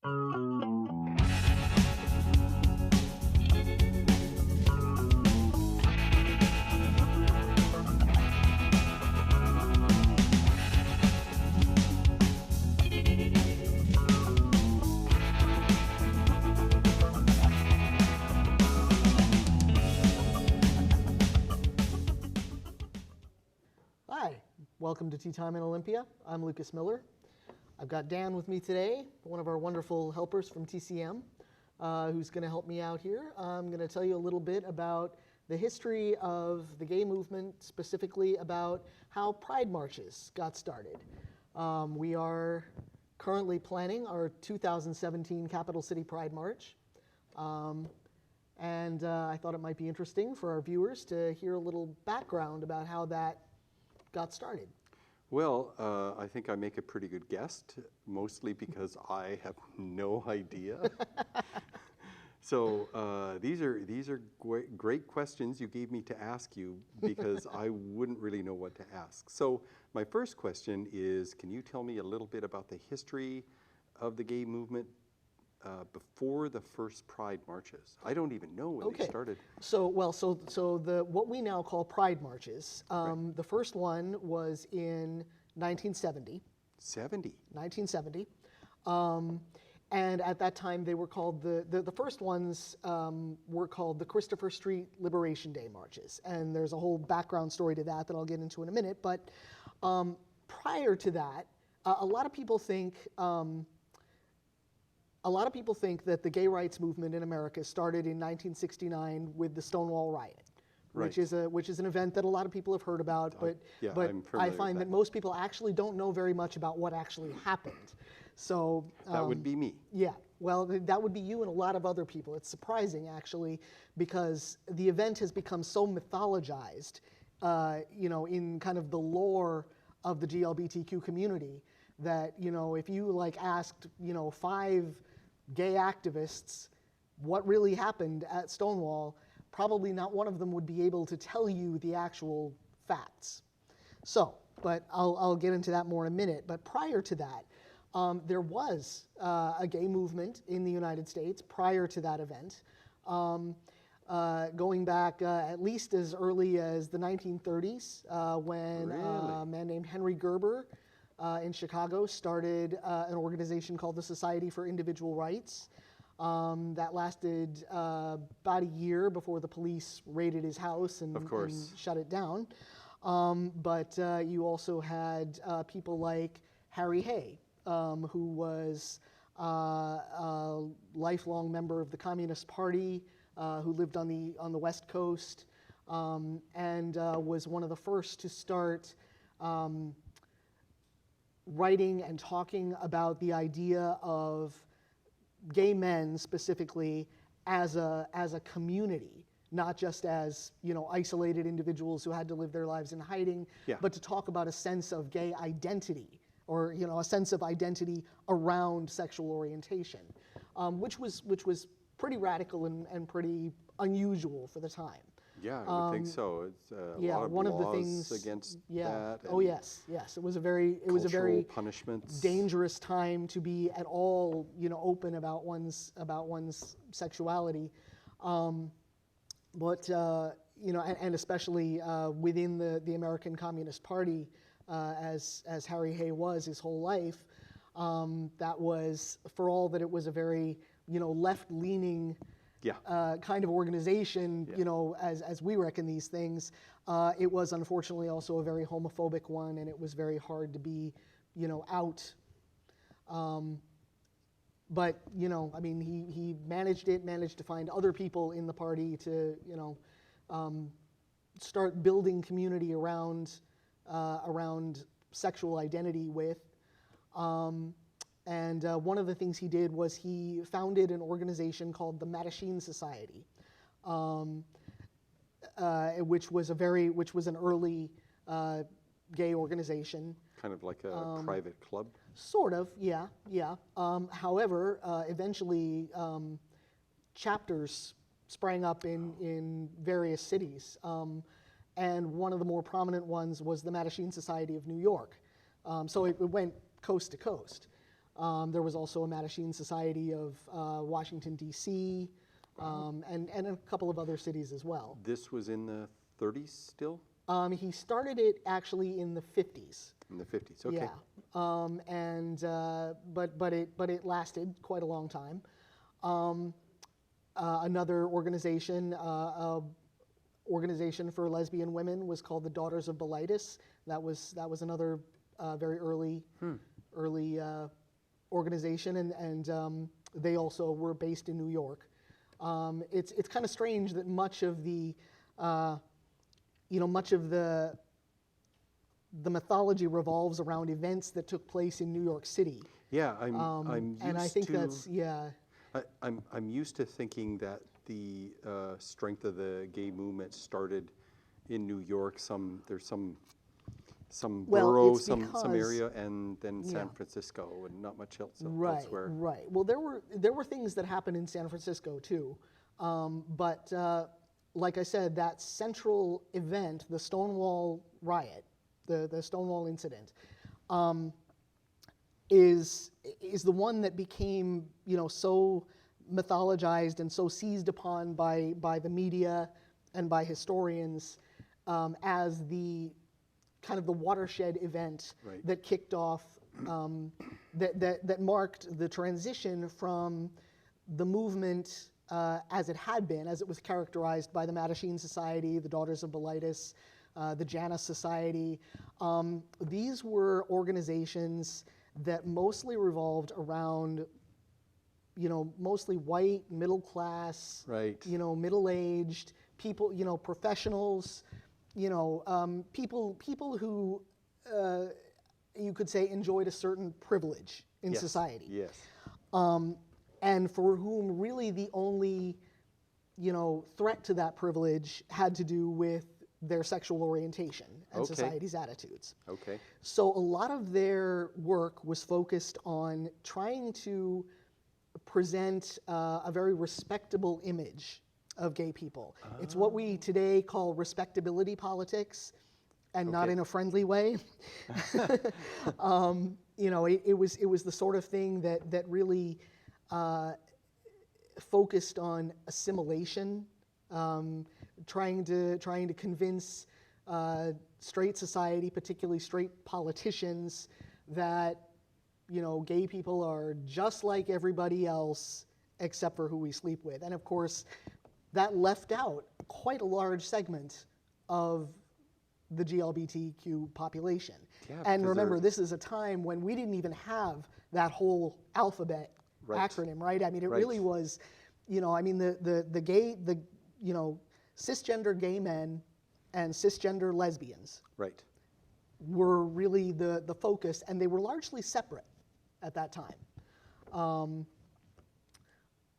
Hi, welcome to Tea Time in Olympia. I'm Lucas Miller. I've got Dan with me today, one of our wonderful helpers from TCM, who's going to help me out here. I'm going to tell you a little bit about the history of the gay movement, specifically about how pride marches got started. We are currently planning our 2017 Capital City Pride March. And I thought it might be interesting for our viewers to hear a little background about how that got started. Well, I think I make a pretty good guest, mostly because I have no idea. So these are great questions you gave me to ask you because I wouldn't really know what to ask. So my first question is, can you tell me a little bit about the history of the gay movement before the first Pride marches? I don't even know when they started. So what we now call Pride marches, Right. the first one was in 1970. 1970. And at that time they were called, the first ones were called the Christopher Street Liberation Day marches. And there's a whole background story to that I'll get into in a minute. But prior to that, a lot of people think that the gay rights movement in America started in 1969 with the Stonewall Riot, Right. which is an event that a lot of people have heard about, but yeah, but I'm I familiar find with that most people actually don't know very much about what actually happened. So That would be me. yeah, well, that would be you and a lot of other people. It's surprising, actually, because the event has become so mythologized, in kind of the lore of the GLBTQ community that, if you asked, 5 gay activists what really happened at Stonewall, probably not one of them would be able to tell you the actual facts. So, but I'll get into that more in a minute. But prior to that, there was a gay movement in the United States prior to that event, going back at least as early as the 1930s, when a man named Henry Gerber in Chicago started an organization called the Society for Individual Rights. That lasted about a year before the police raided his house and shut it down. But you also had people like Harry Hay, who was a lifelong member of the Communist Party, who lived on the West Coast, and was one of the first to start writing and talking about the idea of gay men specifically as a community, not just as isolated individuals who had to live their lives in hiding, but to talk about a sense of gay identity, or a sense of identity around sexual orientation, which was pretty radical and pretty unusual for the time. Yeah, I would think so. It's a lot of one laws of the things against that. and Oh yes. It was a very punishments. dangerous time to be at all open about one's sexuality, but and especially within the American Communist Party, as Harry Hay was his whole life. That was, for all that it was a very left-leaning kind of organization, as we reckon these things, it was unfortunately also a very homophobic one, and it was very hard to be, out. But he managed to find other people in the party to, start building community around sexual identity with. And one of the things he did was he founded an organization called the Mattachine Society, which was an early gay organization. Kind of like a private club? Sort of, yeah. However, eventually chapters sprang up in various cities. And one of the more prominent ones was the Mattachine Society of New York. So it went coast to coast. There was also a Mattachine Society of Washington, D.C., and a couple of other cities as well. This was in the 30s still? He started it actually in the 50s. In the 50s, okay. Yeah, but it lasted quite a long time. Another organization, organization for lesbian women, was called the Daughters of Bilitis. That was another very early organization, and they also were based in New York. It's kind of strange that much of the mythology revolves around events that took place in New York City. Yeah, I'm used and I think to, that's I'm used to thinking that the strength of the gay movement started in New York. There's some borough, some area, and then San Francisco, and not much else elsewhere. Right. Well, there were things that happened in San Francisco too, but like I said, that central event, the Stonewall riot, the Stonewall incident, is the one that became so mythologized and so seized upon by the media and by historians as the kind of the watershed event that kicked off, that marked the transition from the movement as it was characterized by the Mattachine Society, the Daughters of Bilitis, the Janus Society. These were organizations that mostly revolved around, mostly white, middle class, middle-aged people, professionals, people who you could say enjoyed a certain privilege in society. Yes. And for whom really the only, threat to that privilege had to do with their sexual orientation and society's attitudes. Okay. So a lot of their work was focused on trying to present a very respectable image of gay people. It's what we today call respectability politics, and not in a friendly way. It was the sort of thing that really focused on assimilation, trying to convince straight society, particularly straight politicians, that gay people are just like everybody else except for who we sleep with. And of course, that left out quite a large segment of the GLBTQ population. Yeah, and remember, this is a time when we didn't even have that whole alphabet acronym, right? I mean, it really was, the cisgender gay men and cisgender lesbians were really the focus, and they were largely separate at that time.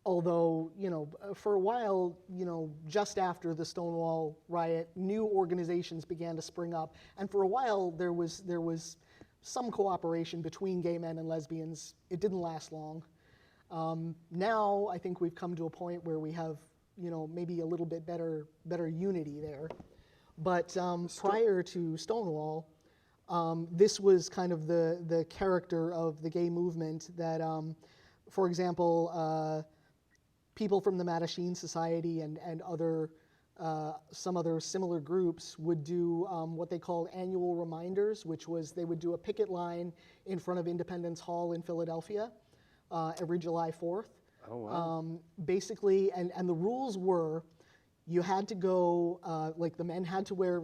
Although, for a while, just after the Stonewall riot, new organizations began to spring up, and for a while there was some cooperation between gay men and lesbians. It didn't last long. Now I think we've come to a point where we have, maybe a little bit better unity there. But prior to Stonewall, this was kind of the character of the gay movement that, for example, people from the Mattachine Society and some other similar groups would do what they called annual reminders, which was they would do a picket line in front of Independence Hall in Philadelphia every July 4th. Oh, wow. Basically, and the rules were you had to go, like the men had to wear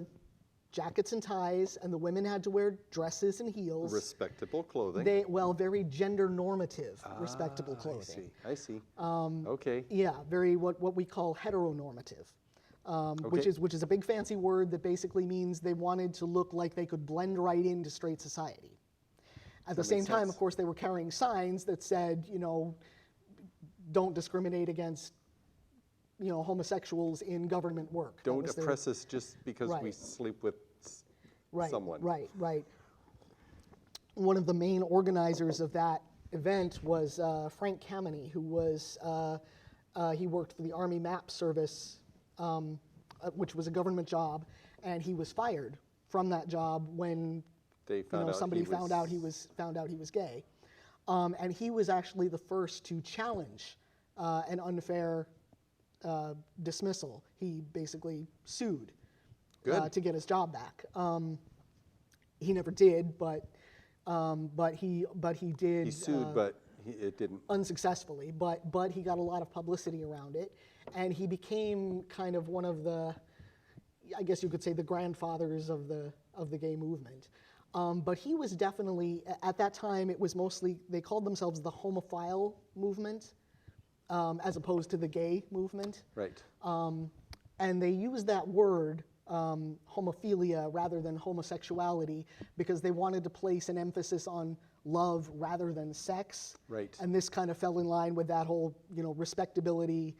jackets and ties, and the women had to wear dresses and heels. Respectable clothing. Very gender normative, respectable clothing. I see. Okay. Yeah, very what we call heteronormative, which is a big fancy word that basically means they wanted to look like they could blend right into straight society. At the same time, of course, they were carrying signs that said, don't discriminate against homosexuals in government work. Don't oppress us just because we sleep with someone. Right. One of the main organizers of that event was Frank Kameny, who was, he worked for the Army Map Service, which was a government job, and he was fired from that job when somebody found out he was gay. And he was actually the first to challenge an unfair dismissal. He basically sued to get his job back. He never did, but he did. He sued, but it didn't. Unsuccessfully, but he got a lot of publicity around it, and he became kind of one of the, I guess you could say, the grandfathers of the gay movement. But he was definitely, at that time, it was mostly, they called themselves the homophile movement, as opposed to the gay movement. Right. And they used that word, homophilia, rather than homosexuality, because they wanted to place an emphasis on love rather than sex. Right. And this kind of fell in line with that whole, respectability.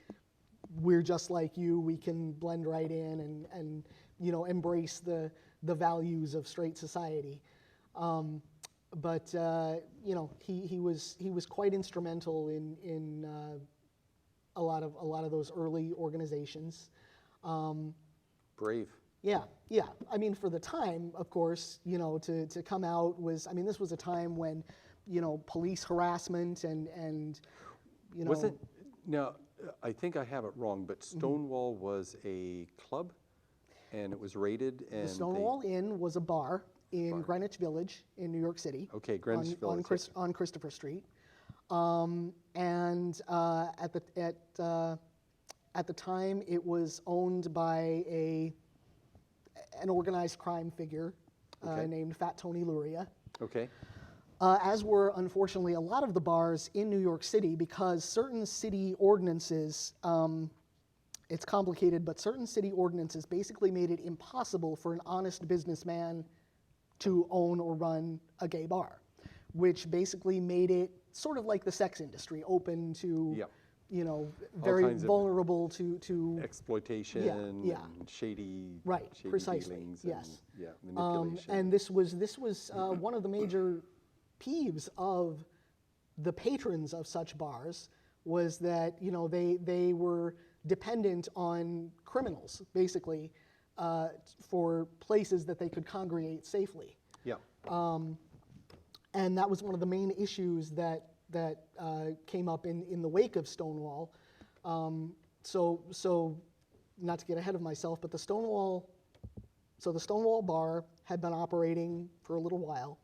We're just like you. We can blend right in and embrace the values of straight society. But he was quite instrumental in a lot of those early organizations. Brave. Yeah. I mean, for the time, of course, to come out was, I mean, this was a time when, police harassment and Was it? Now, I think I have it wrong, but Stonewall was a club, and it was raided. And the Stonewall Inn was a bar in Greenwich Village in New York City. Okay, Greenwich Village. On Christopher Street. And at the time, it was owned by an organized crime figure named Fat Tony Luria. Okay. As were, unfortunately, a lot of the bars in New York City, because certain city ordinances, it's complicated, but certain city ordinances basically made it impossible for an honest businessman to own or run a gay bar, which basically made it sort of like the sex industry, open to, very vulnerable to exploitation and shady, shady precisely, dealings yes. and manipulation. And this was one of the major peeves of the patrons of such bars, was that they were dependent on criminals basically for places that they could congregate safely. Yeah. And that was one of the main issues that came up in the wake of Stonewall. So not to get ahead of myself, but the Stonewall bar had been operating for a little while.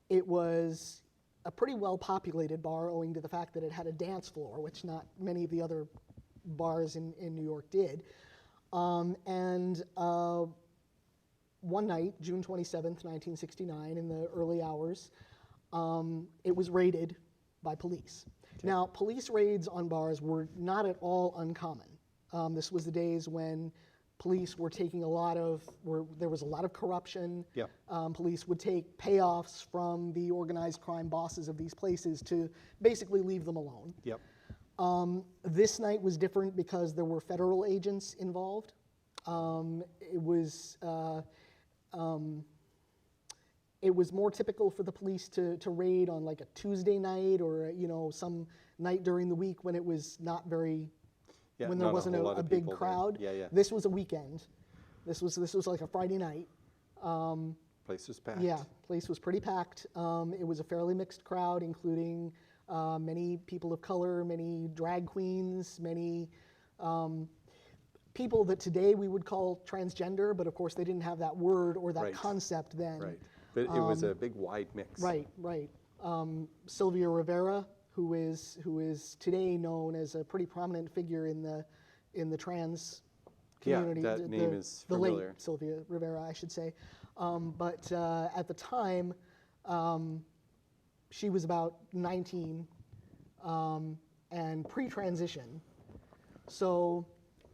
It was a pretty well-populated bar, owing to the fact that it had a dance floor, which not many of the other bars in New York did. And one night, June 27th, 1969, in the early hours, it was raided by police. Okay. Now, police raids on bars were not at all uncommon. This was the days when police were taking there was a lot of corruption. Yeah. Police would take payoffs from the organized crime bosses of these places to basically leave them alone. Yep. This night was different because there were federal agents involved. It was more typical for the police to raid on like a Tuesday night or some night during the week when it was not very, when there wasn't a big crowd. Yeah. This was a weekend. This was like a Friday night. Place was packed. Yeah, place was pretty packed. It was a fairly mixed crowd, including many people of color, many drag queens, many people that today we would call transgender, but of course they didn't have that word or that concept then. Right, but it was a big wide mix. Right. Sylvia Rivera, who is today known as a pretty prominent figure in the trans community. Yeah, that name is familiar. The late Sylvia Rivera, I should say. But at the time, she was about 19 and pre-transition. So,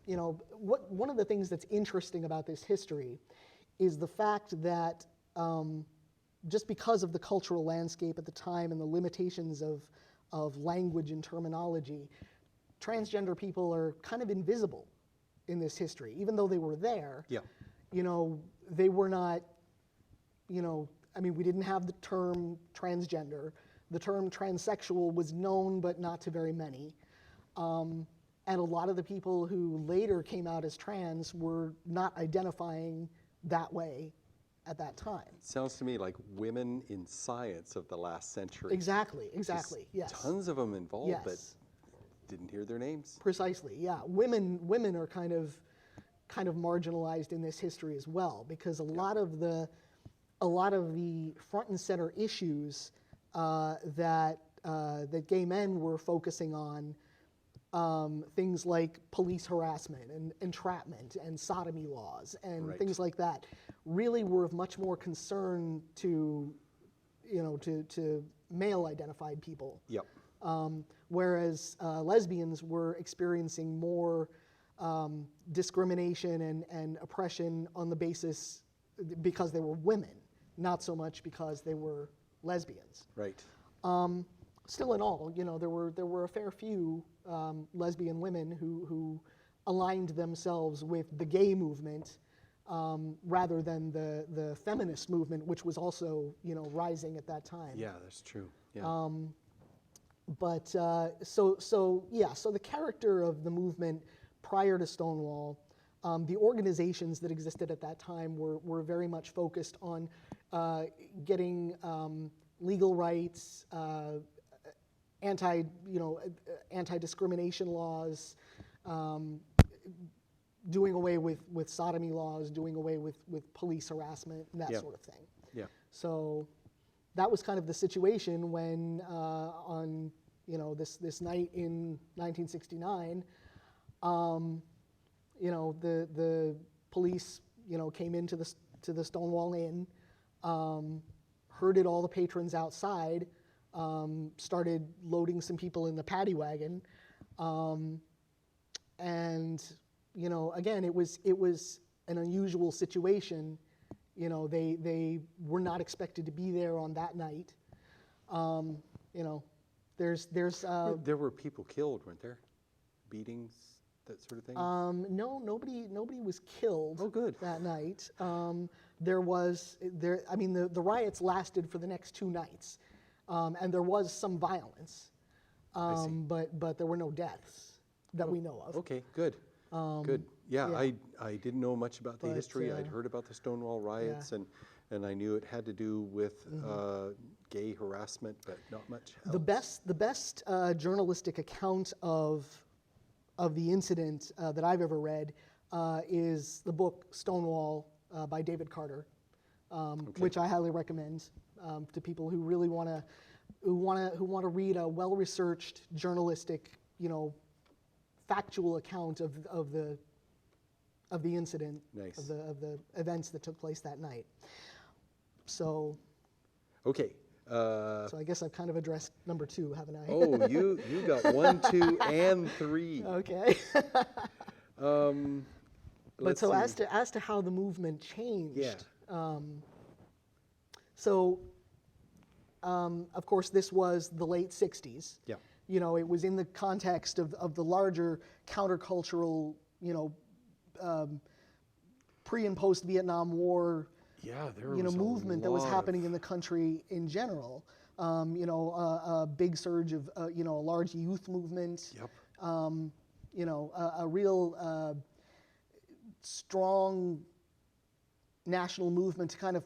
one of the things that's interesting about this history is the fact that just because of the cultural landscape at the time and the limitations of language and terminology, transgender people are kind of invisible in this history. Even though they were there, they were not, we didn't have the term transgender. The term transsexual was known, but not to very many. And a lot of the people who later came out as trans were not identifying that way at that time. Sounds to me like women in science of the last century. Exactly, Just yes. Tons of them involved, Yes. but didn't hear their names. Precisely, yeah. Women are kind of marginalized in this history as well, because a lot of the front and center issues that gay men were focusing on, things like police harassment and entrapment and sodomy laws and Right. things like that, really were of much more concern to male identified people. Yep. Whereas lesbians were experiencing more discrimination and oppression on the basis because they were women, not so much because they were lesbians. Right. Still, in all, there were a fair few lesbian women who aligned themselves with the gay movement rather than the feminist movement, which was also rising at that time. Yeah, that's true. Yeah. But so the character of the movement prior to Stonewall, the organizations that existed at that time were very much focused on getting legal rights, anti-discrimination laws, doing away with sodomy laws, doing away with police harassment, and that Yeah. sort of thing. Yeah. So that was kind of the situation when on this night in 1969, the police came into the Stonewall Inn, herded all the patrons outside, started loading some people in the paddy wagon, and again it was an unusual situation. They were not expected to be there on that night. There's There were people killed, weren't there? Beatings, that sort of thing? no, nobody was killed. Oh, good. That night. The riots lasted for the next 2 nights, and there was some violence, I see. but there were no deaths that we know of. Okay, good. Good. Yeah, yeah. I didn't know much about the But, history. I'd heard about the Stonewall riots, and I knew it had to do with gay harassment, but not much else. The best journalistic account of the incident that I've ever read is the book Stonewall by David Carter, which I highly recommend to people who really want to read a well-researched journalistic, factual account of the incident, Nice. of the events that took place that night. So Okay. I guess I've kind of addressed number 2, haven't I? Oh, you got 1, 2, and 3. Okay. But Let's so see. as to how the movement changed. Yeah. Of course, this was the late 60s. Yeah. It was in the context of the larger countercultural, pre and post Vietnam War, Yeah, there was movement a that was lot happening of- in the country in general. A big surge of, a large youth movement. Yep. A real strong national movement to kind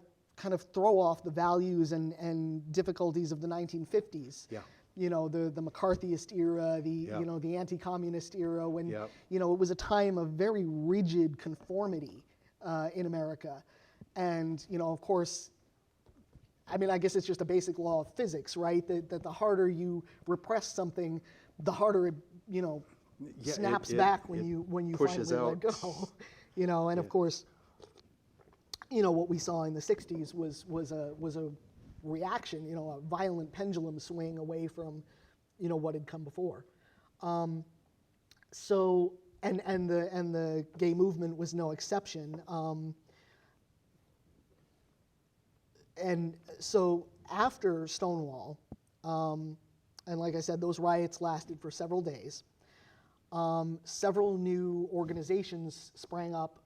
of throw off the values and difficulties of the 1950s. Yeah. The McCarthyist era, Yeah. the anti-communist era, when Yeah. it was a time of very rigid conformity in America, and of course, I guess it's just a basic law of physics, right? That the harder you repress something, the harder it Yeah, snaps it back when you pushes finally out. let go. And of course, what we saw in the 60s was a reaction, a violent pendulum swing away from what had come before. So and the gay movement was no exception. And so after Stonewall, and like I said, those riots lasted for several days. Several new organizations sprang up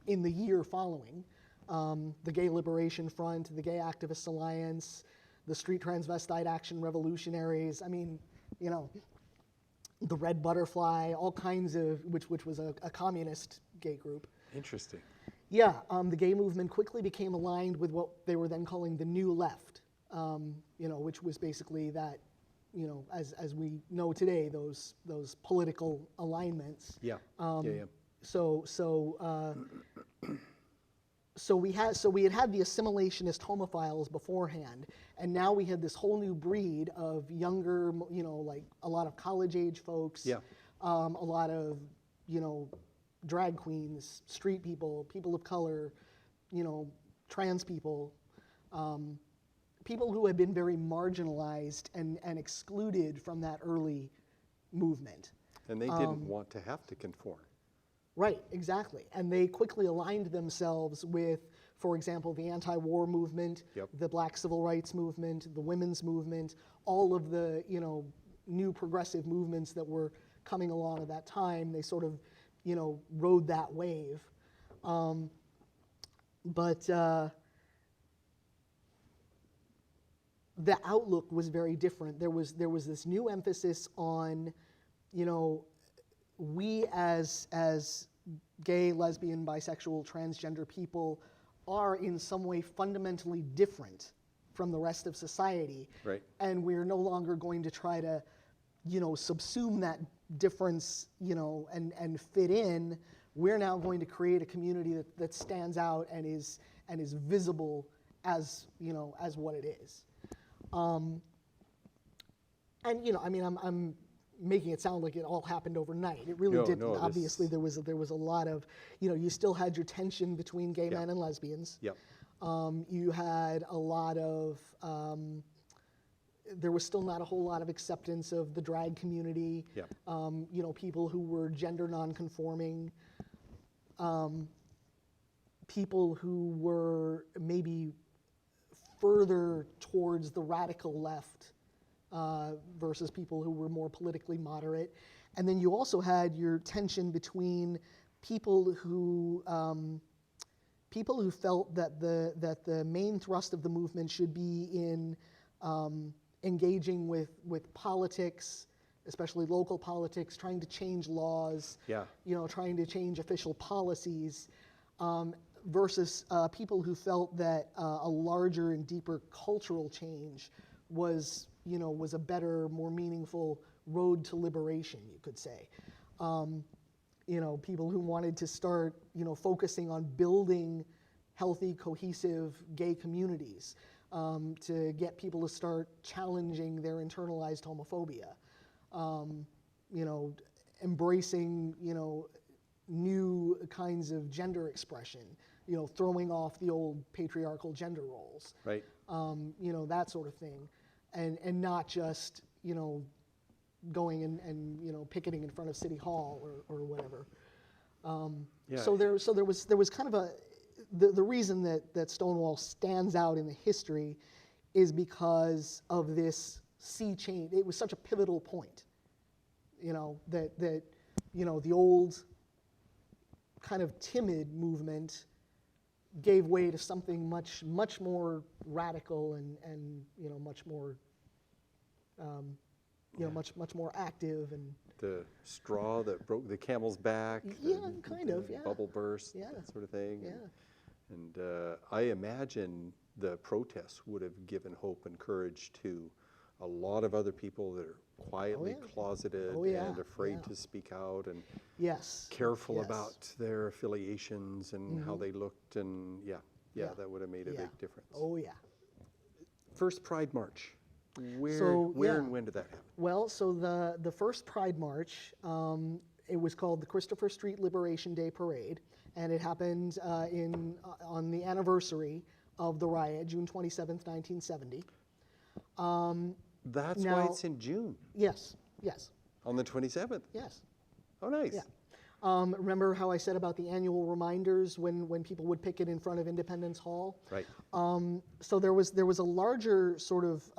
in the year following. The Gay Liberation Front, the Gay Activists Alliance, the Street Transvestite Action Revolutionaries. The Red Butterfly, all kinds of, which was a communist gay group. Interesting. Yeah, the gay movement quickly became aligned with what they were then calling the New Left, which was basically that, as we know today, those political alignments. Yeah. So we had the assimilationist homophiles beforehand, and now we had this whole new breed of younger, like a lot of college-age folks, Yeah. a lot of, drag queens, street people, people of color, trans people, people who had been very marginalized and excluded from that early movement. And they didn't want to have to conform. Right, exactly. And they quickly aligned themselves with, for example, the anti-war movement, Yep. the Black Civil Rights movement, the women's movement, all of the, new progressive movements that were coming along at that time. They sort of, rode that wave. But the outlook was very different. There was this new emphasis on, we as gay, lesbian, bisexual, transgender people are in some way fundamentally different from the rest of society. Right. And we're no longer going to try to, subsume that difference, and fit in. We're now going to create a community that stands out and is visible as, as what it is. And I'm making it sound like it all happened overnight. It really didn't. No, Obviously, there was a lot of, you still had your tension between gay Yeah. men and lesbians. Yep. You had a lot of, there was still not a whole lot of acceptance of the drag community. Yep. People who were gender nonconforming, people who were maybe further towards the radical left versus people who were more politically moderate. And then you also had your tension between people who felt that the main thrust of the movement should be in engaging with politics, especially local politics, trying to change laws, Yeah. trying to change official policies, versus people who felt that a larger and deeper cultural change was a better, more meaningful road to liberation, you could say. People who wanted to start, focusing on building healthy, cohesive gay communities, to get people to start challenging their internalized homophobia, embracing, new kinds of gender expression, throwing off the old patriarchal gender roles, Right. That sort of thing, and not just, going and picketing in front of City Hall or whatever. Yeah. So there was kind of the reason that Stonewall stands out in the history is because of this sea change. It was such a pivotal point, that the old kind of timid movement gave way to something much more radical and much more much more active and The straw that broke the camel's back. Yeah, kind of, yeah. Bubble burst, Yeah. that sort of thing. Yeah. And I imagine the protests would have given hope and courage to a lot of other people that are quietly yeah. closeted Oh, yeah, and afraid yeah. to speak out and Yes. careful yes. about their affiliations and how they looked. And yeah, Yeah. that would have made a Yeah. big difference. Oh yeah. First Pride March. Where So, yeah. and when did that happen? Well, so the first Pride March, it was called the Christopher Street Liberation Day Parade, and it happened on the anniversary of the riot, June 27th, 1970. That's why now- it's in June, Yes. on the 27th. Yes. Oh, nice. Yeah. Remember how I said about the annual reminders when people would picket in front of Independence Hall? Right. So there was a larger sort of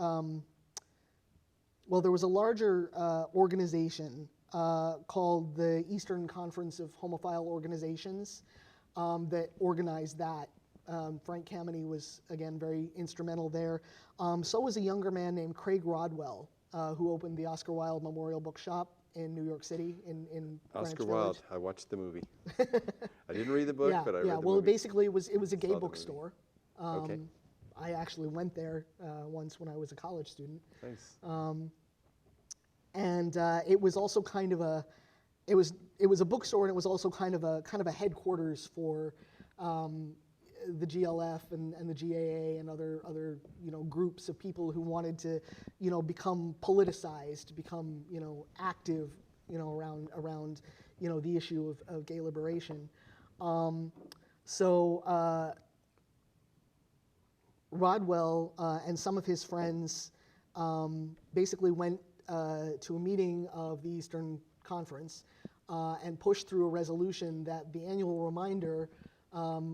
organization called the Eastern Conference of Homophile Organizations that organized that. Frank Kameny was again very instrumental there. So was a younger man named Craig Rodwell, who opened the Oscar Wilde Memorial Bookshop in New York City in Greenwich Oscar Village. Wilde. I watched the movie. I didn't read the book, but I read the well, movie. basically it was a gay Saw the bookstore. Okay. I actually went there once when I was a college student. Nice. And it was also kind of a, it was a bookstore, and it was also kind of a headquarters for the GLF and the GAA and other groups of people who wanted to become politicized, become active around the issue of gay liberation. So Rodwell and some of his friends basically went to a meeting of the Eastern Conference and pushed through a resolution that the annual reminder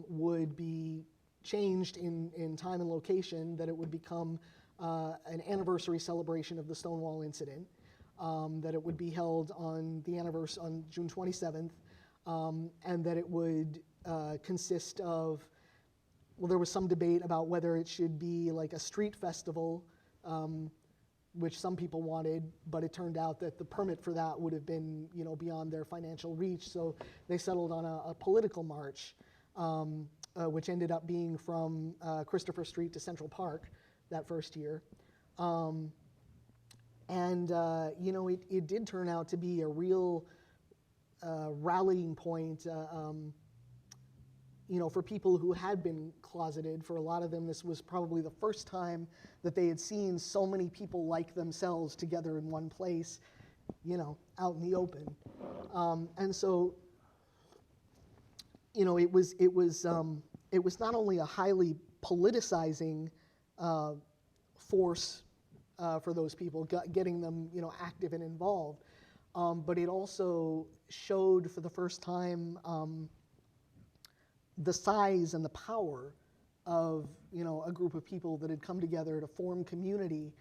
would be changed in time and location, that it would become an anniversary celebration of the Stonewall incident, that it would be held on June 27th, and that it would consist of, well, there was some debate about whether it should be like a street festival, which some people wanted, but it turned out that the permit for that would have been beyond their financial reach, so they settled on a political march, which ended up being from Christopher Street to Central Park that first year. It did turn out to be a real rallying point for people who had been closeted. For a lot of them, this was probably the first time that they had seen so many people like themselves together in one place, out in the open. And so, it was not only a highly politicizing force for those people, getting them active and involved, but it also showed for the first time the size and the power of a group of people that had come together to form community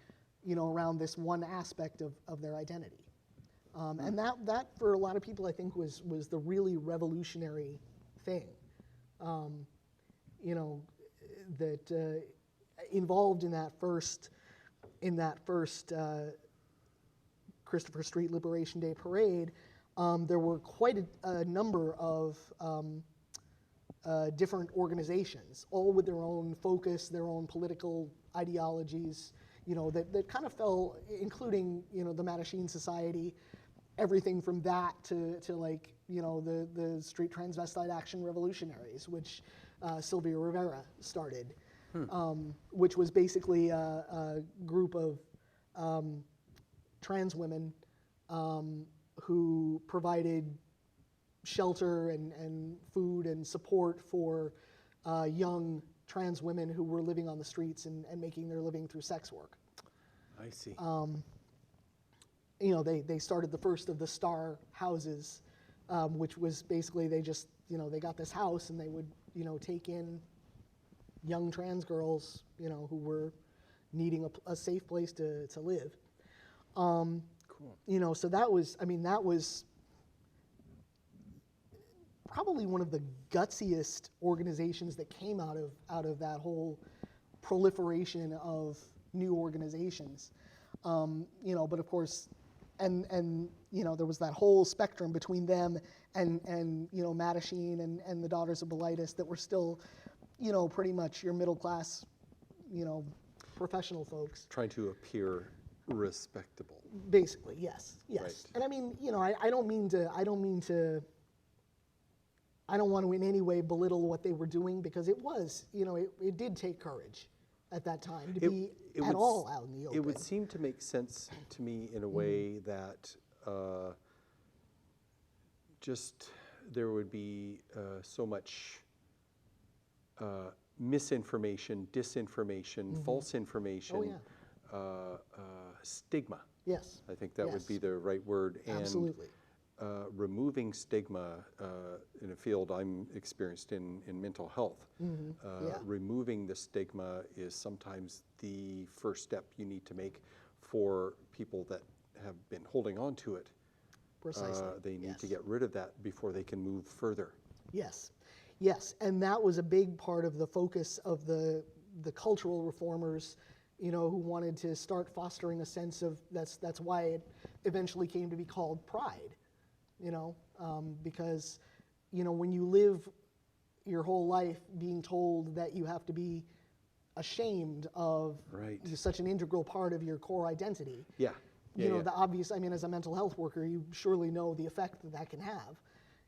around this one aspect of their identity. And that for a lot of people, I think, was the really revolutionary thing, that involved in that first Christopher Street Liberation Day parade. There were quite a number of different organizations, all with their own focus, their own political ideologies, that kind of fell, including the Mattachine Society, everything from that to like the Street Transvestite Action Revolutionaries, which Sylvia Rivera started, which was basically a group of trans women who provided shelter and food and support for young trans women who were living on the streets and making their living through sex work. I see. They started the first of the Star houses, which was basically they just, they got this house and they would, take in young trans girls, who were needing a safe place to live. Cool. So that was probably one of the gutsiest organizations that came out of that whole proliferation of new organizations. But of course, and there was that whole spectrum between them and Mattachine and the Daughters of Bilitis that were still, pretty much your middle class, professional folks. Trying to appear respectable. Basically, yes. Right. And I don't want to in any way belittle what they were doing, because it was, it did take courage at that time to be at all out in the open. It would seem to make sense to me in a way that just there would be so much misinformation, disinformation, false information, stigma. Yes. I think that would be the right word. And absolutely. Removing stigma in a field I'm experienced in mental health. Removing the stigma is sometimes the first step you need to make for people that have been holding on to it. Precisely. They need to get rid of that before they can move further. Yes, and that was a big part of the focus of the cultural reformers who wanted to start fostering a sense of, that's why it eventually came to be called pride, because, when you live your whole life being told that you have to be ashamed of such an integral part of your core identity. Yeah. The obvious, as a mental health worker, you surely know the effect that can have,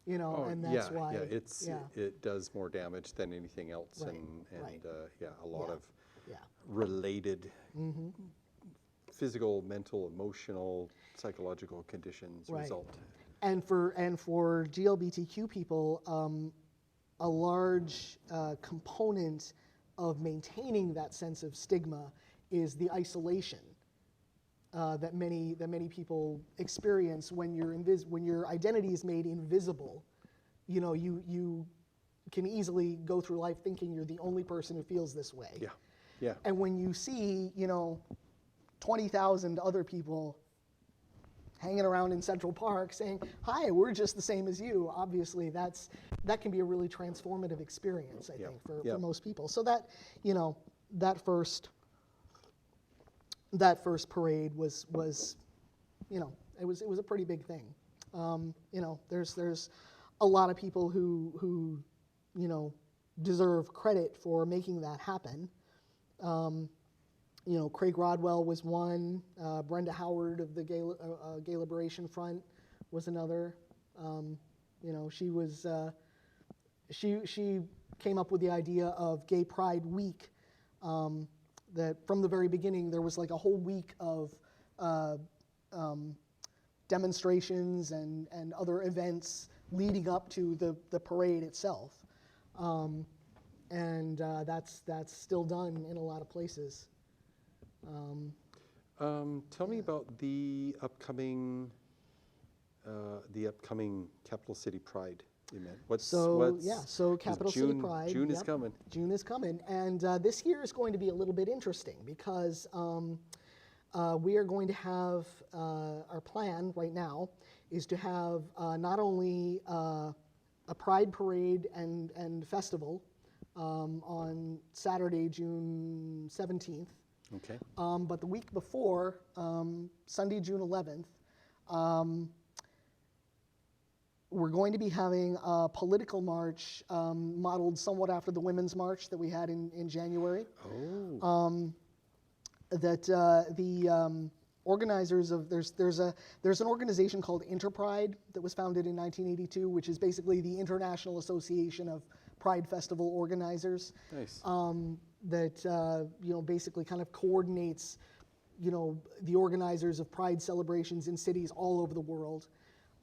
and that's why. It does more damage than anything else, Right, and right. a lot of Yeah. related physical, mental, emotional, psychological conditions Right. result. And for GLBTQ people, a large component of maintaining that sense of stigma is the isolation that many people experience when your identity is made invisible. You can easily go through life thinking you're the only person who feels this way. Yeah. Yeah. And when you see 20,000 other people hanging around in Central Park saying, "Hi, we're just the same as you," obviously that can be a really transformative experience, I think, for most people. So that that first parade was it was a pretty big thing. There's a lot of people who deserve credit for making that happen. Craig Rodwell was one. Brenda Howard of the Gay Liberation Front was another. She was she came up with the idea of Gay Pride Week. That from the very beginning there was like a whole week of demonstrations and other events leading up to the parade itself. That's still done in a lot of places. Tell me about the upcoming Capital City Pride event. So Capital City Pride. June is coming. June is coming, and this year is going to be a little bit interesting because we are going to have our plan right now is to have not only a Pride parade and festival on Saturday, June 17th. Okay. But the week before, Sunday, June 11th, we're going to be having a political march modeled somewhat after the Women's March that we had in January. Oh. The organizers of there's an organization called Interpride that was founded in 1982, which is basically the International Association of Pride Festival Organizers. Nice. That basically kind of coordinates the organizers of Pride celebrations in cities all over the world,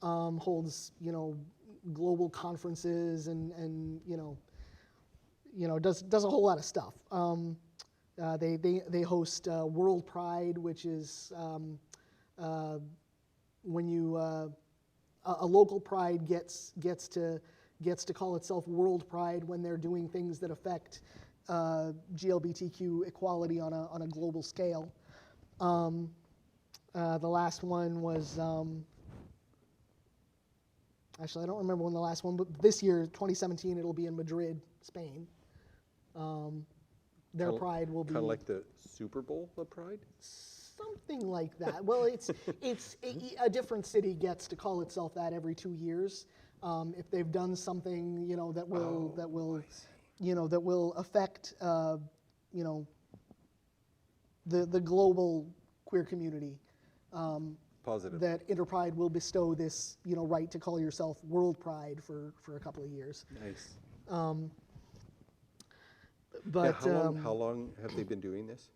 holds global conferences and does a whole lot of stuff. They host World Pride, which is when a local pride gets to call itself World Pride when they're doing things that affect GLBTQ equality on a global scale. The last one was actually I don't remember when the last one, but this year, 2017, it'll be in Madrid, Spain. Their Pride will be kind of like the Super Bowl of Pride. Something like that. Well, it's a different city gets to call itself that every 2 years. If they've done something that will affect the global queer community. Positive. That Interpride will bestow this right to call yourself World Pride for a couple of years. Nice. But how long have they been doing this?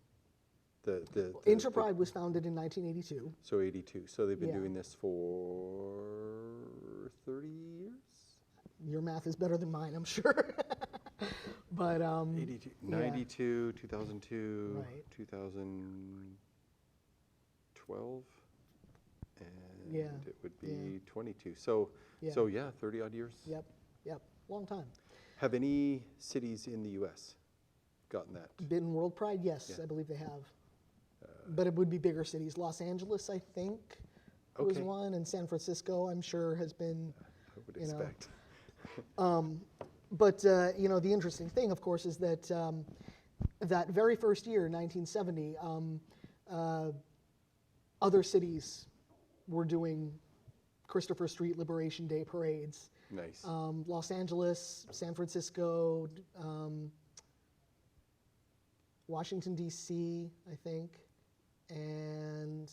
The Interpride was founded in 1982. So 82. So they've been Yeah. doing this for 30 years? Your math is better than mine, I'm sure. But 82, 92, 2002, Right. 2012, and Yeah. it would be 22. So, Yeah. 30 odd years. Yep, long time. Have any cities in the U.S. gotten that? Been World Pride? Yes, Yeah. I believe they have. But it would be bigger cities. Los Angeles, I think, was Okay. one, and San Francisco, I'm sure, has been. I would expect. But the interesting thing, of course, is that that very first year, 1970, other cities were doing Christopher Street Liberation Day parades. Nice. Los Angeles, San Francisco, Washington, D.C., I think, and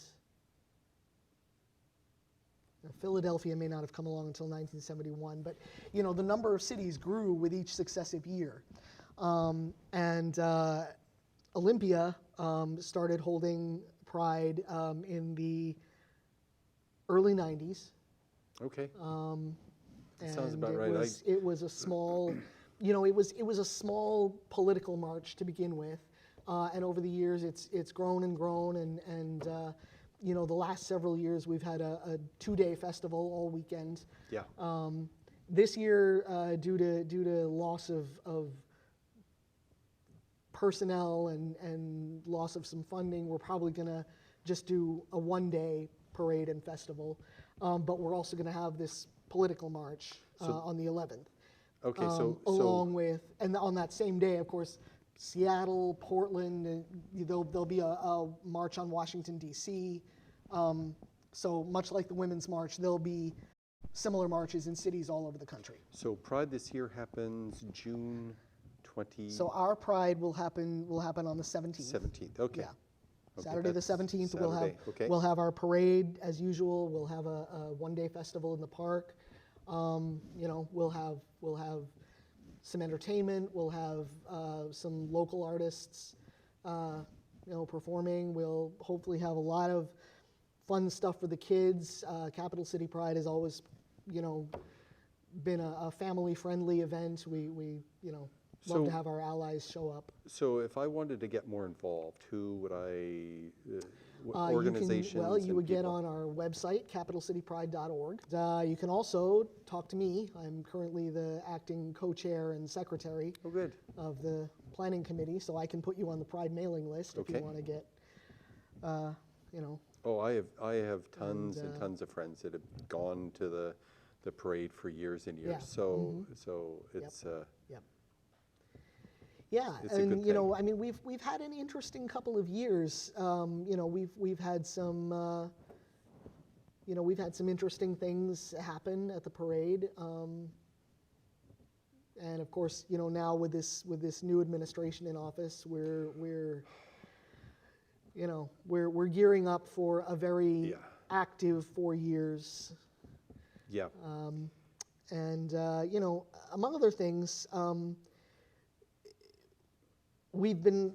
Philadelphia may not have come along until 1971, but the number of cities grew with each successive year. And Olympia started holding Pride in the early 90s. Okay. And sounds about it right. It was a small, it was a small political march to begin with, and over the years it's grown and grown, and the last several years we've had a 2-day festival all weekend. Yeah. This year, due to loss of personnel and loss of some funding, we're probably going to just do a 1-day parade and festival, but we're also going to have this political march on the 11th. Okay, along with, and on that same day, of course, Seattle, Portland, there'll be a march on Washington, D.C. So much like the Women's March, there'll be similar marches in cities all over the country. So Pride this year happens June 20. So our Pride will happen on the 17th. 17th. Okay. Yeah. Okay, Saturday the that's 17th, Saturday. we'll have our parade as usual. We'll have a 1-day festival in the park. We'll have some entertainment. We'll have some local artists, performing. We'll hopefully have a lot of fun stuff for the kids. Capital City Pride has always, been a family-friendly event. We love to have our allies show up. So if I wanted to get more involved, who would I, organizations you would get people? on our website, capitalcitypride.org. You can also talk to me. I'm currently the acting co-chair and secretary of the planning committee, so I can put you on the Pride mailing list if you want to get, Oh, I have tons and tons of friends that have gone to the parade for years and years. Yeah. So it's Yep. Yeah, it's a and good thing. I mean, we've had an interesting couple of years. We've had some interesting things happen at the parade, and of course, now with this new administration in office, we're gearing up for a very active 4 years. Yeah. And among other things. We've been,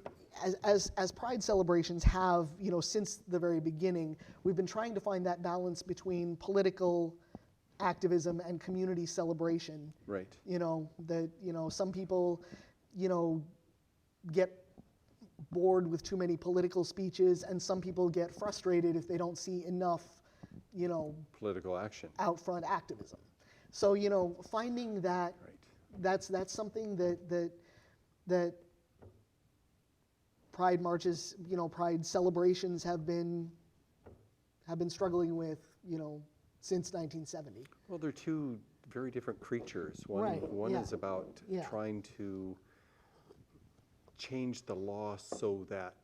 as Pride celebrations have, since the very beginning, we've been trying to find that balance between political activism and community celebration. Right. Some people, get bored with too many political speeches, and some people get frustrated if they don't see enough, Political action. out front activism. So, finding that, that's something that Pride marches, Pride celebrations have been struggling with, since 1970. Well, they're two very different creatures. One is about trying to change the law so that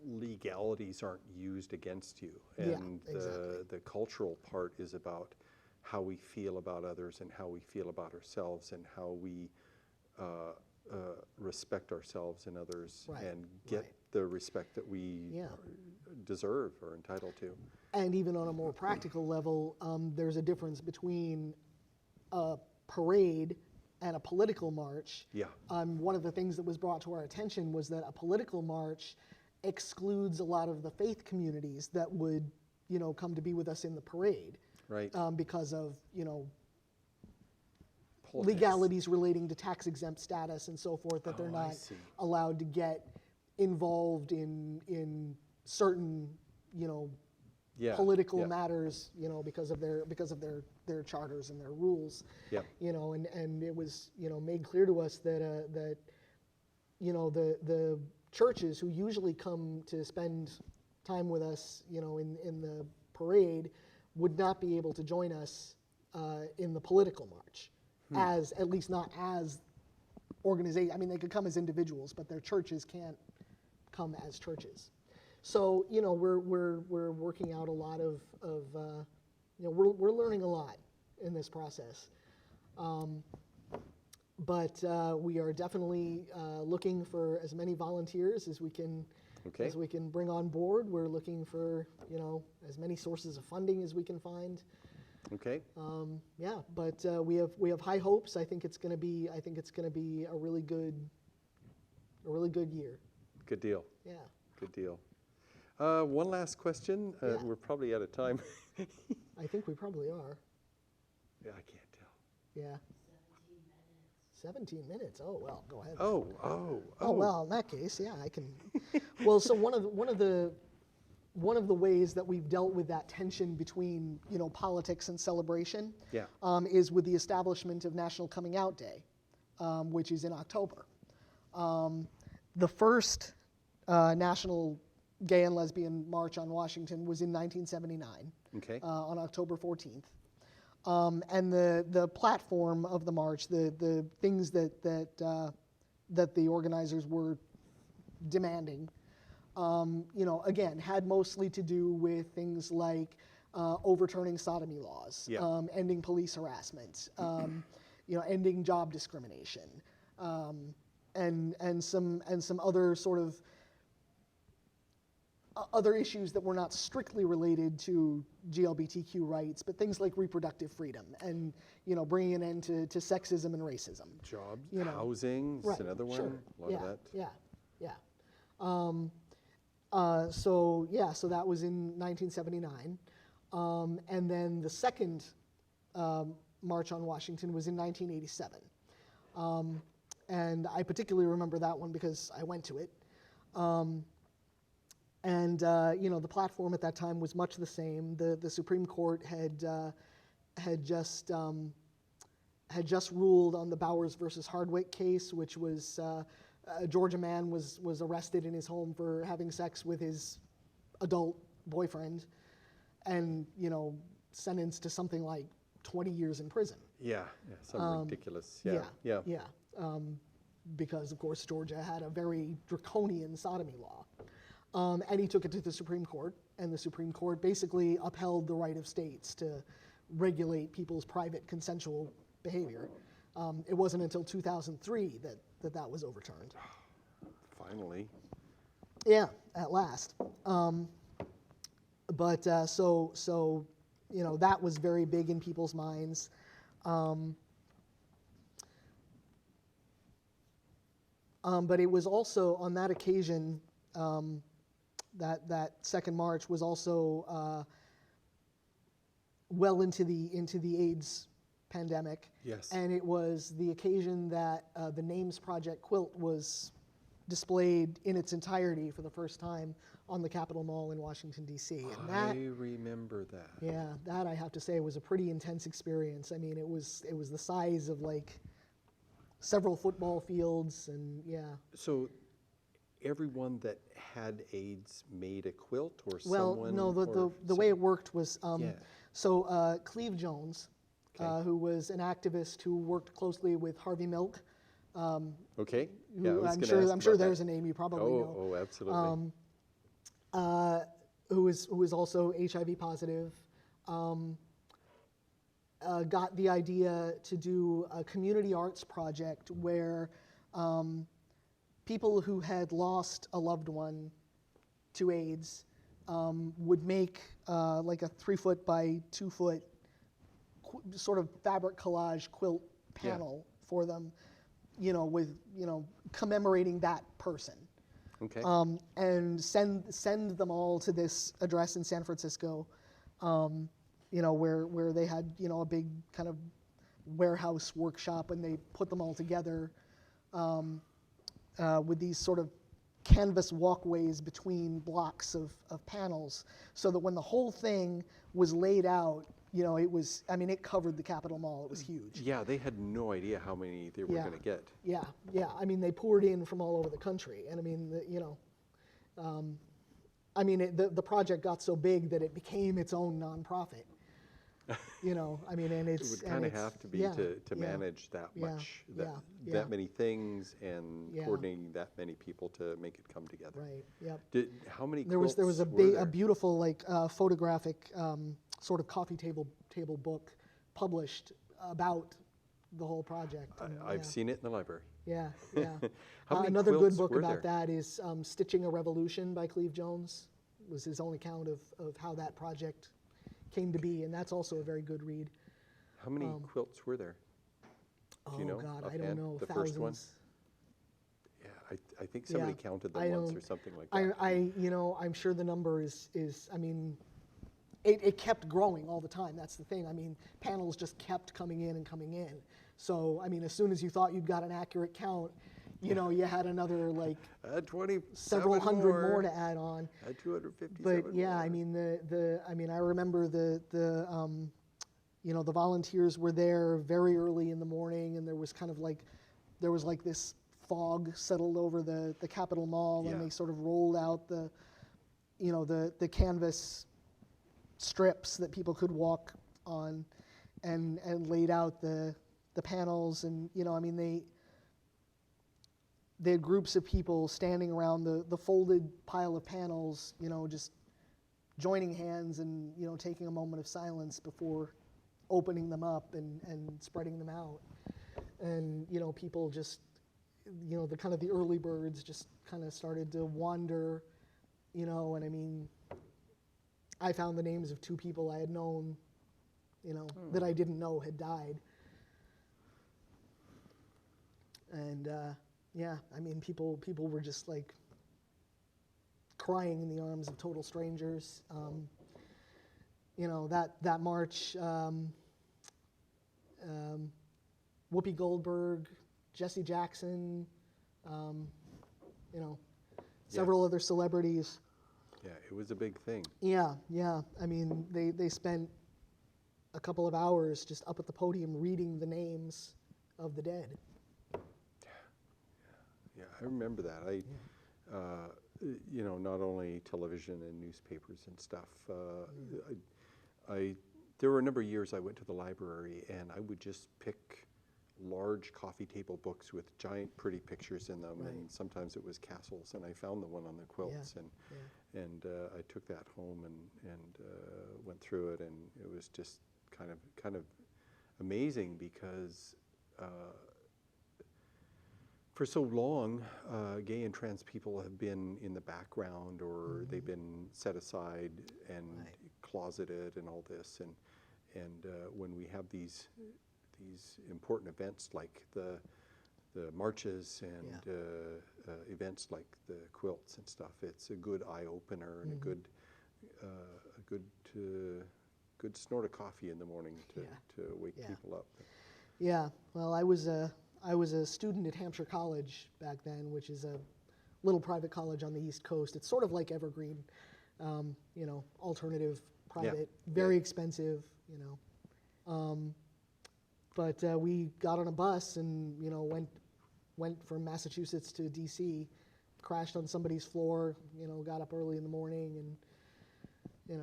legalities aren't used against you, and the cultural part is about how we feel about others and how we feel about ourselves and how we respect ourselves and others and get the respect that we deserve or entitled to. And even on a more practical level, there's a difference between a parade and a political march. Yeah. One of the things that was brought to our attention was that a political march excludes a lot of the faith communities that would, come to be with us in the parade. Right. Because of, Politics. legalities relating to tax-exempt status and so forth, that they're not allowed to get involved in certain, political matters, because of their charters and their rules. Yeah. And it was, made clear to us that the churches who usually come to spend time with us, in the parade, would not be able to join us in the political march, at least not as organization. I mean, they could come as individuals, but their churches can't come as churches. So, you know, we're working out a lot of you know, we're learning a lot in this process. But we are definitely looking for as many volunteers as we can bring on board. We're looking for, you know, as many sources of funding as we can find. Okay. Yeah, but we have high hopes. I think it's going to be a really good year. Good deal. Yeah. Good deal. One last question. Yeah. We're probably out of time. I think we probably are. Yeah, I can't tell. Yeah. 17 minutes. Oh well, go ahead. Oh. Well, in that case, yeah, I can. Well, so one of the ways that we've dealt with that tension between, you know, politics and celebration, Yeah. is with the establishment of National Coming Out Day, which is in October. The first National Gay and Lesbian March on Washington was in 1979, Okay. on October 14th. And the platform of the march, the things that the organizers were demanding, you know, again, had mostly to do with things like overturning sodomy laws, Yeah. ending police harassment, you know, ending job discrimination, and some other sort of other issues that were not strictly related to GLBTQ rights, but things like reproductive freedom and, you know, bringing an end to sexism and racism. Jobs, you know. housing, is Right, another one. sure. A lot of that. Yeah. So that was in 1979. And then the second March on Washington was in 1987. And I particularly remember that one because I went to it. And you know, the platform at that time was much the same. The Supreme Court had just ruled on the Bowers versus Hardwick case, which was a Georgia man was arrested in his home for having sex with his adult boyfriend, and, you know, sentenced to something like 20 years in prison. Yeah. Some ridiculous. Yeah. Because of course Georgia had a very draconian sodomy law. And he took it to the Supreme Court, and the Supreme Court basically upheld the right of states to regulate people's private consensual behavior. It wasn't until 2003 that was overturned. Finally. Yeah, at last. But so you know, that was very big in people's minds. But it was also on that occasion. That second March was also well into the AIDS pandemic. Yes. And it was the occasion that the Names Project quilt was displayed in its entirety for the first time on the Capitol Mall in Washington, D.C. And that, I remember that. yeah, that I have to say was a pretty intense experience. I mean, it was the size of like several football fields, and yeah. So everyone that had AIDS made a quilt, or Well, someone? no, the way it worked was, Yeah. so Cleve Jones, Okay. who was an activist who worked closely with Harvey Milk, Okay. who Yeah, I was I'm gonna sure ask I'm sure about there's that. a name you probably know. Oh, absolutely. Who was also HIV positive, got the idea to do a community arts project where people who had lost a loved one to AIDS would make like a 3-foot by 2-foot sort of fabric collage quilt panel for them, you know, with, you know, commemorating that person. Okay. And send them all to this address in San Francisco, you know, where they had, you know, a big kind of warehouse workshop, and they put them all together with these sort of canvas walkways between blocks of panels, so that when the whole thing was laid out, you know, it was, I mean, it covered the Capitol Mall. It was huge. Yeah, they had no idea how many they were Yeah. going to get. Yeah. I mean, they poured in from all over the country, and I mean, you know, I mean, the project got so big that it became its own nonprofit. I mean, and It it's would kind of have to be yeah, to yeah, manage that yeah, much, yeah, yeah, that many things and yeah. coordinating that many people to make it come together. Right. Yep. How many There was quilts a were there? a beautiful like photographic sort of coffee table book published about the whole project. And, I've seen it in the library. yeah, yeah. How many Another good quilts book were about there? that is Stitching a Revolution by Cleve Jones. Was his own account of how that project came to be, and that's also a very good read. How many quilts were there? Do you know? God, I offhand? don't know. The Thousands. first one? Yeah, I think somebody Yeah, counted I them once don't- or something like that. I'm sure the number is I mean, it kept growing all the time. That's the thing. I mean, panels just kept coming in and coming in. So, I mean, as soon as you thought you'd got an accurate count, you had another like Add 20, several hundred more to add on. Add 257 But yeah, more. I mean, I remember the volunteers were there very early in the morning, and there was like this fog settled over the Capitol Mall, Yeah. and they sort of rolled out the canvas strips that people could walk on, and laid out the panels, and I mean they had groups of people standing around the folded pile of panels, just joining hands and taking a moment of silence before opening them up and spreading them out, and people just the kind of the early birds just kind of started to wander, and I mean, I found the names of 2 people I had known, that I didn't know had died, and yeah, I mean, people were just like crying in the arms of total strangers. That march, Whoopi Goldberg, Jesse Jackson, several other celebrities. Yeah, it was a big thing. Yeah. I mean, they spent a couple of hours just up at the podium reading the names of the dead. Yeah, I remember that. Not only television and newspapers and stuff. There were a number of years I went to the library, and I would just pick large coffee table books with giant pretty pictures in them, and sometimes it was castles, and I found the one on the quilts, and I took that home and went through it, and it was just kind of amazing because for so long, gay and trans people have been in the background, or they've been set aside and closeted and all this. And when we have these important events like the marches and events like the quilts and stuff, it's a good eye opener and a good snort of coffee in the morning to wake people up. Yeah. Well, I was a student at Hampshire College back then, which is a little private college on the East Coast. It's sort of like Evergreen, alternative, private, very expensive, But we got on a bus and went from Massachusetts to D.C., crashed on somebody's floor, got up early in the morning, and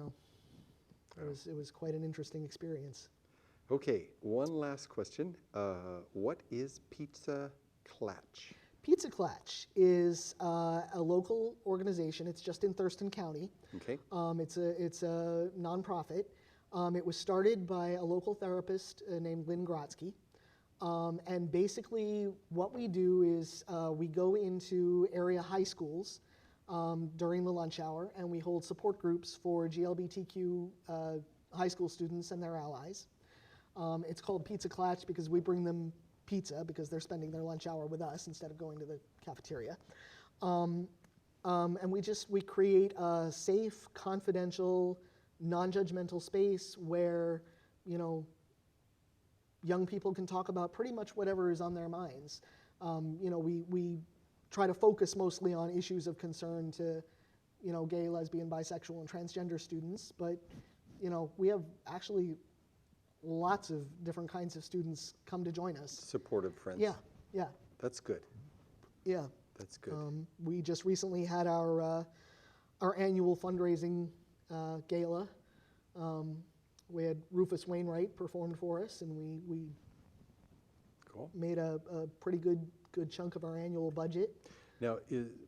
it was quite an interesting experience. Okay, one last question. What is Pizza Klatch? Pizza Klatch is a local organization. It's just in Thurston County. Okay. It's a nonprofit. It was started by a local therapist named Lynn Grotsky. And basically what we do is we go into area high schools during the lunch hour, and we hold support groups for GLBTQ high school students and their allies. It's called Pizza Klatch because we bring them pizza because they're spending their lunch hour with us instead of going to the cafeteria. And we create a safe, confidential, non-judgmental space where, young people can talk about pretty much whatever is on their minds. We try to focus mostly on issues of concern to, gay, lesbian, bisexual, and transgender students, but, we have actually lots of different kinds of students come to join us. Supportive friends. Yeah. That's good. Yeah. That's good. We just recently had our annual fundraising gala, We had Rufus Wainwright performed for us, and we Cool. made a pretty good chunk of our annual budget. Now,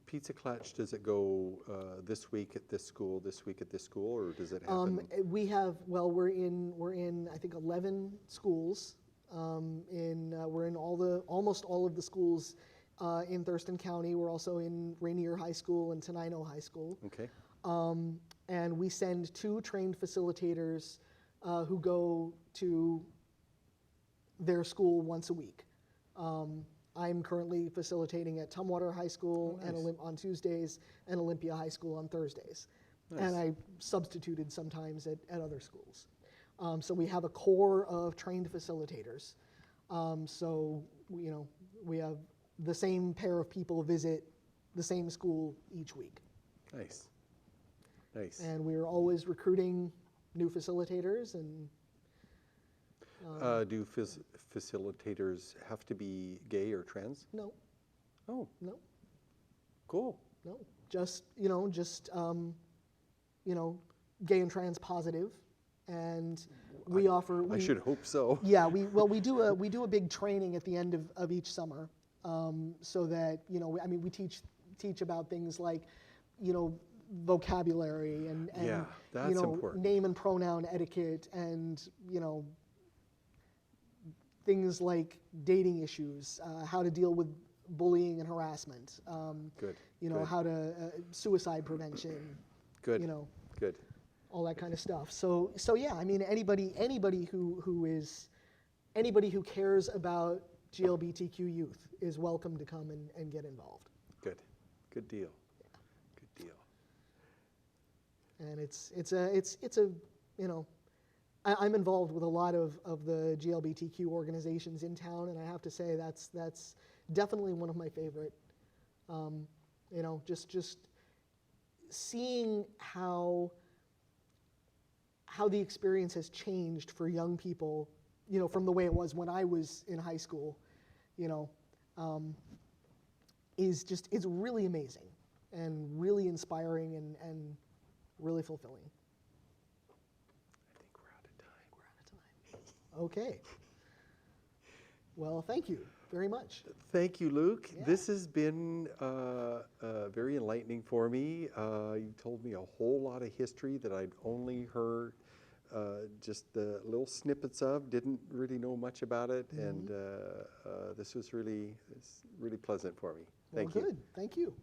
Pizza Clutch, does it go this week at this school, this week at this school, or does it happen? We have, well, we're in I think 11 schools. We're in almost all of the schools in Thurston County. We're also in Rainier High School and Tenino High School. Okay. And we send 2 trained facilitators who go to their school once a week. I'm currently facilitating at Tumwater High School nice. and on Tuesdays, and Olympia High School on Thursdays. Nice. And I substituted sometimes at other schools. So we have a core of trained facilitators. So we have the same pair of people visit the same school each week. Nice. Nice. And we're always recruiting new facilitators. And do facilitators have to be gay or trans? no, Oh, no, cool. no. Just gay and trans positive, and we offer. I should hope so. Yeah, we do a big training at the end of each summer, so that we teach about things like, vocabulary and Yeah, that's important. name and pronoun etiquette, and things like dating issues, how to deal with bullying and harassment. Good. Good. How to suicide prevention. Good. Good. All that kind of stuff. So yeah, anybody who cares about GLBTQ youth is welcome to come and get involved. Good. Good deal. Good deal. And I'm involved with a lot of the GLBTQ organizations in town, and I have to say that's definitely one of my favorite. Just seeing how the experience has changed for young people, from the way it was when I was in high school, is really amazing and really inspiring and really fulfilling. I think we're out of time. We're out of time. Okay. Well, thank you very much. Thank you, Luke. Yeah. This has been very enlightening for me. You told me a whole lot of history that I'd only heard just the little snippets of, didn't really know much about it, and this was really pleasant for me. Thank you. Good. Thank you.